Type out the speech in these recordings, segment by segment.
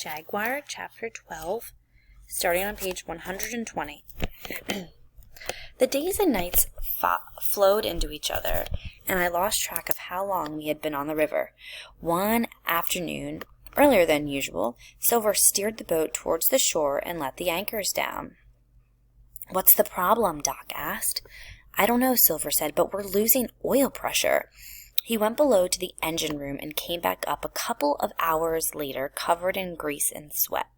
Jaguar, Chapter 12, starting on page 120. The days and nights flowed into each other, and I lost track of how long we had been on the river. One afternoon, earlier than usual, Silver steered the boat towards the shore and let the anchors down. "What's the problem?" Doc asked. "I don't know," Silver said, "but we're losing oil pressure." He went below to the engine room and came back up a couple of hours later, covered in grease and sweat.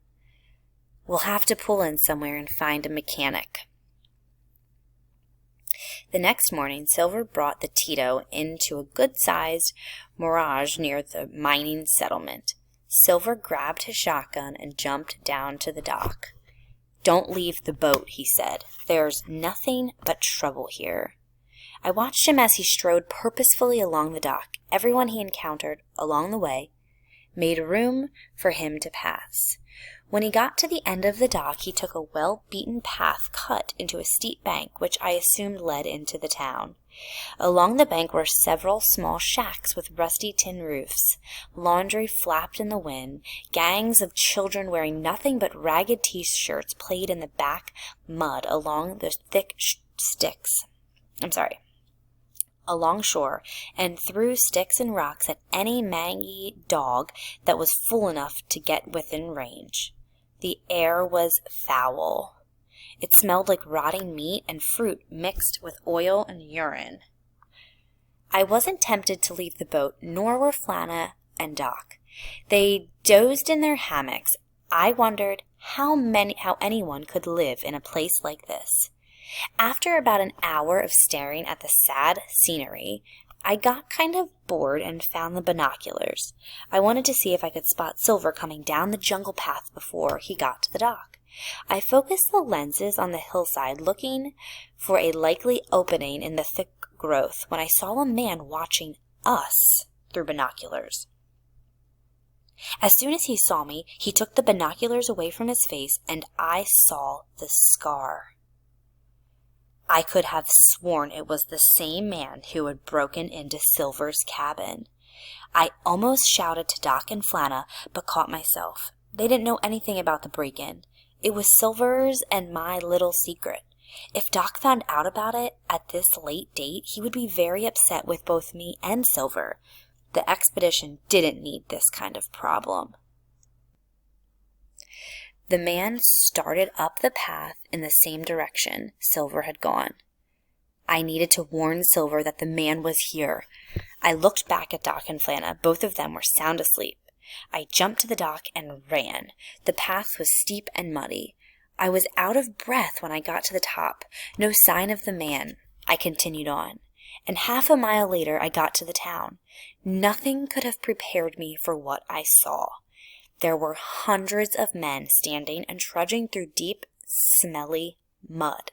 "We'll have to pull in somewhere and find a mechanic." The next morning, Silver brought the Tito into a good-sized mirage near the mining settlement. Silver grabbed his shotgun and jumped down to the dock. "Don't leave the boat," he said. "There's nothing but trouble here." I watched him as he strode purposefully along the dock. Everyone he encountered along the way made room for him to pass. When he got to the end of the dock, he took a well-beaten path cut into a steep bank, which I assumed led into the town. Along the bank were several small shacks with rusty tin roofs. Laundry flapped in the wind. Gangs of children wearing nothing but ragged T-shirts played in the back mud along the thick along shore, and threw sticks and rocks at any mangy dog that was fool enough to get within range. The air was foul. It smelled like rotting meat and fruit mixed with oil and urine. I wasn't tempted to leave the boat, nor were Flana and Doc. They dozed in their hammocks. I wondered how anyone could live in a place like this. After about an hour of staring at the sad scenery, I got kind of bored and found the binoculars. I wanted to see if I could spot Silver coming down the jungle path before he got to the dock. I focused the lenses on the hillside, looking for a likely opening in the thick growth, when I saw a man watching us through binoculars. As soon as he saw me, he took the binoculars away from his face, and I saw the scar. I could have sworn it was the same man who had broken into Silver's cabin. I almost shouted to Doc and Flana, but caught myself. They didn't know anything about the break-in. It was Silver's and my little secret. If Doc found out about it at this late date, he would be very upset with both me and Silver. The expedition didn't need this kind of problem. The man started up the path in the same direction Silver had gone. I needed to warn Silver that the man was here. I looked back at Doc and Flana. Both of them were sound asleep. I jumped to the dock and ran. The path was steep and muddy. I was out of breath when I got to the top. No sign of the man. I continued on, and half a mile later I got to the town. Nothing could have prepared me for what I saw. There were hundreds of men standing and trudging through deep, smelly mud.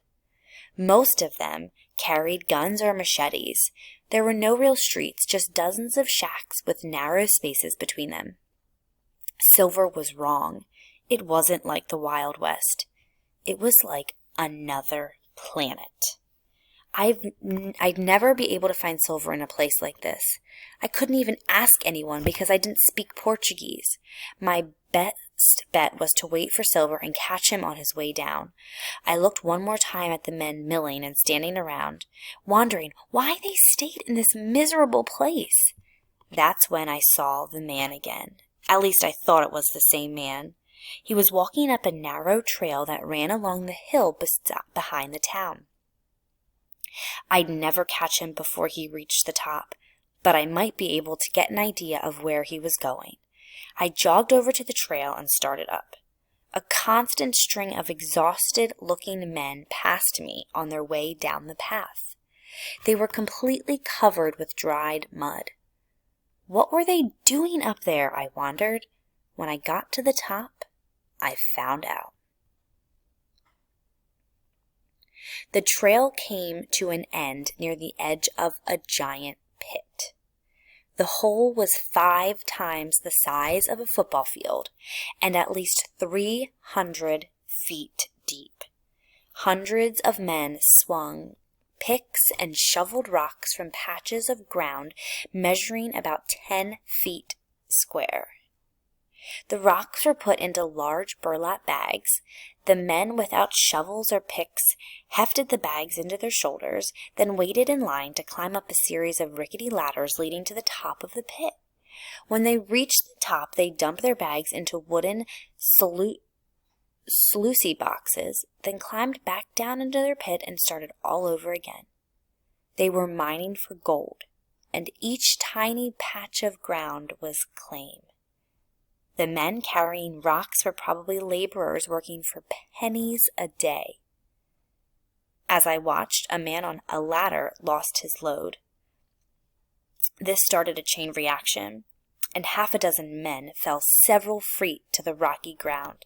Most of them carried guns or machetes. There were no real streets, just dozens of shacks with narrow spaces between them. Silver was wrong. It wasn't like the Wild West. It was like another planet. I'd never be able to find Silver in a place like this. I couldn't even ask anyone because I didn't speak Portuguese. My best bet was to wait for Silver and catch him on his way down. I looked one more time at the men milling and standing around, wondering why they stayed in this miserable place. That's when I saw the man again. At least I thought it was the same man. He was walking up a narrow trail that ran along the hill behind the town. I'd never catch him before he reached the top, but I might be able to get an idea of where he was going. I jogged over to the trail and started up. A constant string of exhausted-looking men passed me on their way down the path. They were completely covered with dried mud. What were they doing up there, I wondered. When I got to the top, I found out. The trail came to an end near the edge of a giant pit. The hole was 5 times the size of a football field and at least 300 feet deep. Hundreds of men swung picks and shoveled rocks from patches of ground measuring about 10 feet square. The rocks were put into large burlap bags. The men without shovels or picks hefted the bags into their shoulders, then waited in line to climb up a series of rickety ladders leading to the top of the pit. When they reached the top, they dumped their bags into wooden sluicy boxes, then climbed back down into their pit and started all over again. They were mining for gold, and each tiny patch of ground was claim. The men carrying rocks were probably laborers working for pennies a day. As I watched, a man on a ladder lost his load. This started a chain reaction, and half a dozen men fell several feet to the rocky ground.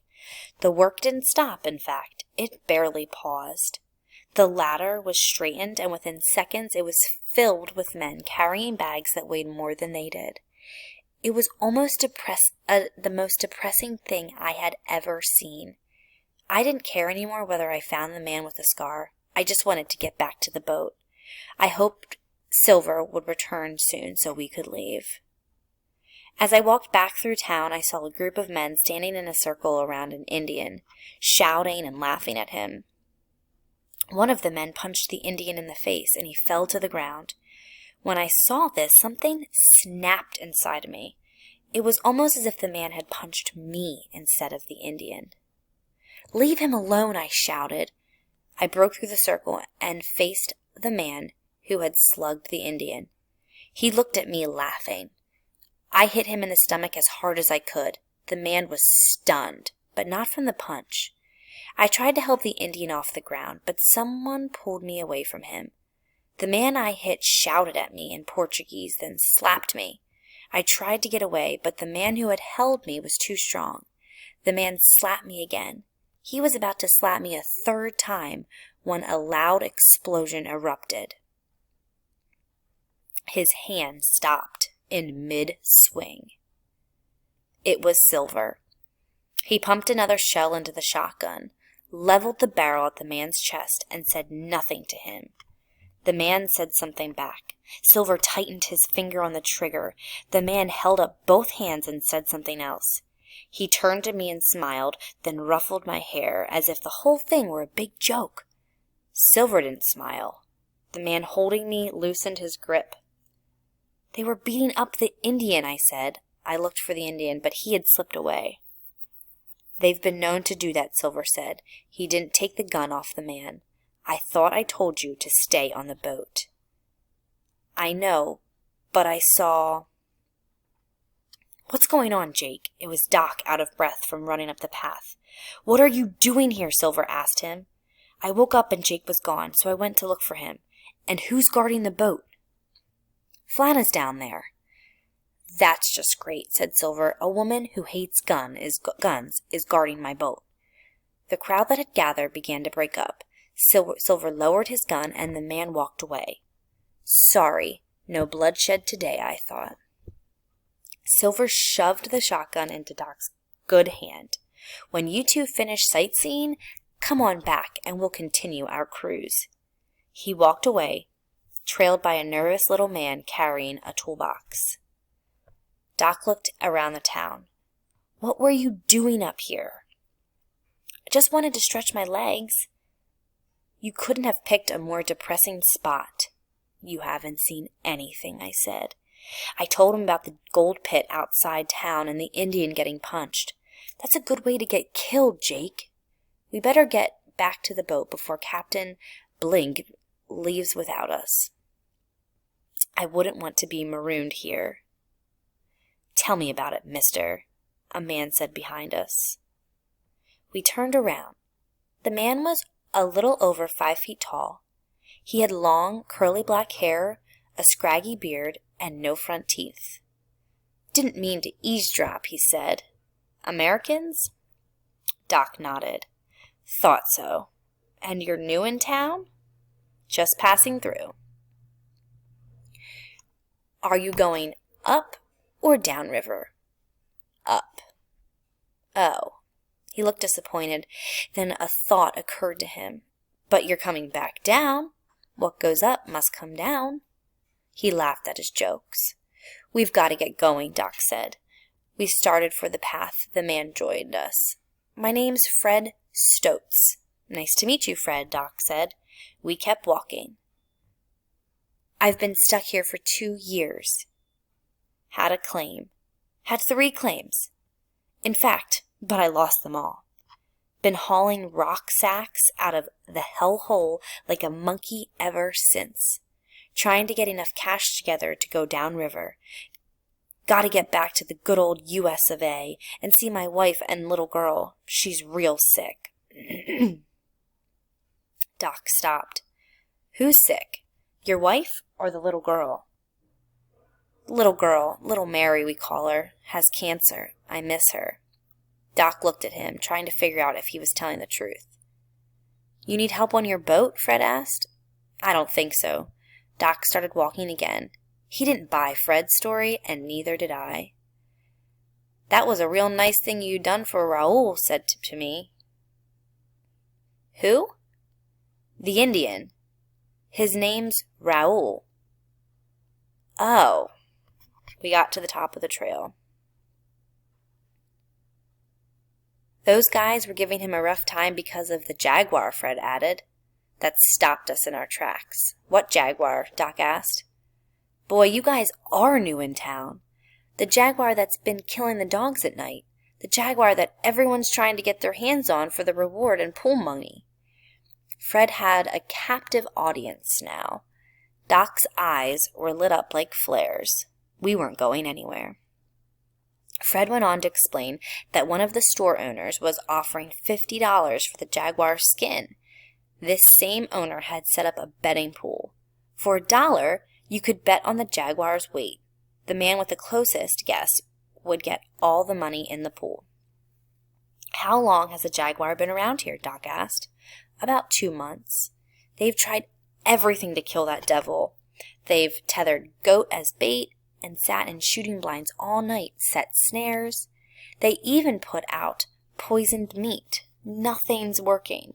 The work didn't stop, in fact. It barely paused. The ladder was straightened, and within seconds it was filled with men carrying bags that weighed more than they did. It was almost the most depressing thing I had ever seen. I didn't care anymore whether I found the man with the scar. I just wanted to get back to the boat. I hoped Silver would return soon so we could leave. As I walked back through town, I saw a group of men standing in a circle around an Indian, shouting and laughing at him. One of the men punched the Indian in the face, and he fell to the ground. When I saw this, something snapped inside me. It was almost as if the man had punched me instead of the Indian. "Leave him alone," I shouted. I broke through the circle and faced the man who had slugged the Indian. He looked at me laughing. I hit him in the stomach as hard as I could. The man was stunned, but not from the punch. I tried to help the Indian off the ground, but someone pulled me away from him. The man I hit shouted at me in Portuguese, then slapped me. I tried to get away, but the man who had held me was too strong. The man slapped me again. He was about to slap me a third time when a loud explosion erupted. His hand stopped in mid-swing. It was Silver. He pumped another shell into the shotgun, leveled the barrel at the man's chest, and said nothing to him. The man said something back. Silver tightened his finger on the trigger. The man held up both hands and said something else. He turned to me and smiled, then ruffled my hair as if the whole thing were a big joke. Silver didn't smile. The man holding me loosened his grip. "They were beating up the Indian," I said. I looked for the Indian, but he had slipped away. "They've been known to do that," Silver said. "He didn't take the gun off the man. I thought I told you to stay on the boat." "I know, but I saw—" "What's going on, Jake?" It was Doc, out of breath from running up the path. "What are you doing here?" Silver asked him. "I woke up and Jake was gone, so I went to look for him." "And who's guarding the boat?" "Flana's down there." "That's just great," said Silver. "A woman who hates guns is guarding my boat." The crowd that had gathered began to break up. Silver lowered his gun, and the man walked away. Sorry, no bloodshed today, I thought. Silver shoved the shotgun into Doc's good hand. "When you two finish sightseeing, come on back and we'll continue our cruise." He walked away, trailed by a nervous little man carrying a toolbox. Doc looked around the town. "What were you doing up here?" "I just wanted to stretch my legs." "You couldn't have picked a more depressing spot." "You haven't seen anything," I said. I told him about the gold pit outside town and the Indian getting punched. "That's a good way to get killed, Jake. We better get back to the boat before Captain Blink leaves without us. I wouldn't want to be marooned here." "Tell me about it, mister," a man said behind us. We turned around. The man was a little over 5 feet tall. He had long, curly black hair, a scraggy beard, and no front teeth. "Didn't mean to eavesdrop," he said. "Americans?" Doc nodded. "Thought so. And you're new in town?" "Just passing through." "Are you going up or down river?" "Up." "Oh." He looked disappointed. Then a thought occurred to him. "But you're coming back down. What goes up must come down." He laughed at his jokes. "We've got to get going," Doc said. We started for the path. The man joined us. My name's Fred Stoats. Nice to meet you, Fred, Doc said. We kept walking. I've been stuck here for 2 years. Had a claim. Had 3 claims. In fact, but I lost them all. Been hauling rock sacks out of the hellhole like a monkey ever since. Trying to get enough cash together to go downriver. Gotta get back to the good old US of A and see my wife and little girl. She's real sick. Doc stopped. Who's sick? Your wife or the little girl? Little girl, little Mary we call her, has cancer. I miss her. Doc looked at him, trying to figure out if he was telling the truth. You need help on your boat? Fred asked. I don't think so. Doc started walking again. He didn't buy Fred's story, and neither did I. That was a real nice thing you done for Raoul, said to me. Who? The Indian. His name's Raoul. Oh. We got to the top of the trail. Those guys were giving him a rough time because of the Jaguar, Fred added. That stopped us in our tracks. What Jaguar? Doc asked. Boy, you guys are new in town. The Jaguar that's been killing the dogs at night. The Jaguar that everyone's trying to get their hands on for the reward and pool money. Fred had a captive audience now. Doc's eyes were lit up like flares. We weren't going anywhere. Fred went on to explain that one of the store owners was offering $50 for the Jaguar skin. This same owner had set up a betting pool. For $1, you could bet on the Jaguar's weight. The man with the closest guess would get all the money in the pool. How long has the Jaguar been around here? Doc asked. About 2 months. They've tried everything to kill that devil. They've tethered goat as bait and sat in shooting blinds all night, set snares. They even put out poisoned meat. Nothing's working.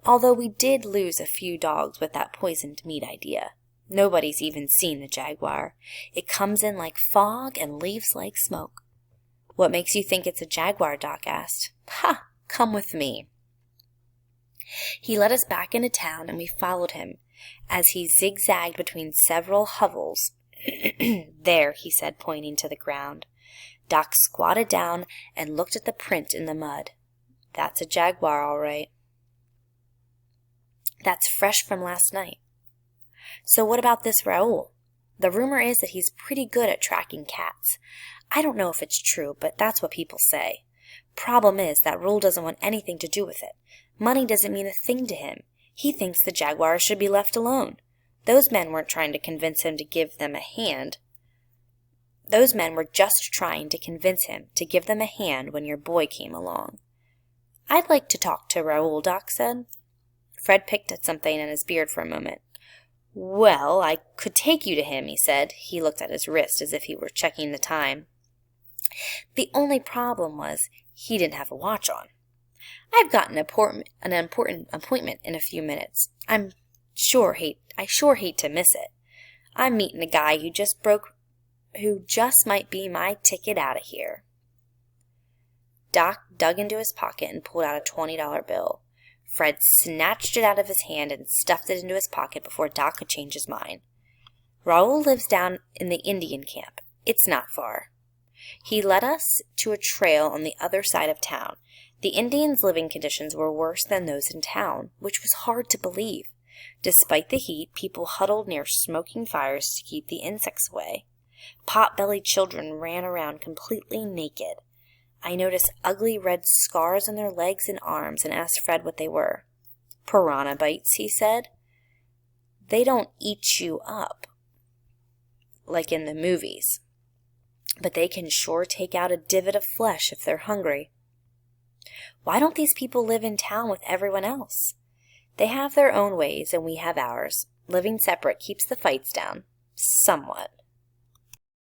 Although we did lose a few dogs with that poisoned meat idea. Nobody's even seen the Jaguar. It comes in like fog and leaves like smoke. What makes you think it's a Jaguar? Doc asked. Ha! Come with me. He led us back into town, and we followed him as he zigzagged between several hovels. There, he said, pointing to the ground. Doc squatted down and looked at the print in the mud. That's a Jaguar, all right. That's fresh from last night. So what about this Raoul? The rumor is that he's pretty good at tracking cats. I don't know if it's true, but that's what people say. Problem is that Raoul doesn't want anything to do with it. Money doesn't mean a thing to him. He thinks the Jaguar should be left alone. Those men weren't trying to convince him to give them a hand. Those men were just trying to convince him to give them a hand when your boy came along. I'd like to talk to Raoul, Doc said. Fred picked at something in his beard for a moment. Well, I could take you to him, he said. He looked at his wrist as if he were checking the time. The only problem was he didn't have a watch on. I've got an important appointment in a few minutes. I sure hate to miss it. I'm meeting a guy who just might be my ticket out of here. Doc dug into his pocket and pulled out a $20 bill. Fred snatched it out of his hand and stuffed it into his pocket before Doc could change his mind. Raoul lives down in the Indian camp. It's not far. He led us to a trail on the other side of town. The Indians' living conditions were worse than those in town, which was hard to believe. Despite the heat, people huddled near smoking fires to keep the insects away. Pot-bellied children ran around completely naked. I noticed ugly red scars on their legs and arms and asked Fred what they were. Piranha bites, he said. They don't eat you up, like in the movies. But they can sure take out a divot of flesh if they're hungry. Why don't these people live in town with everyone else? They have their own ways and we have ours. Living separate keeps the fights down. Somewhat.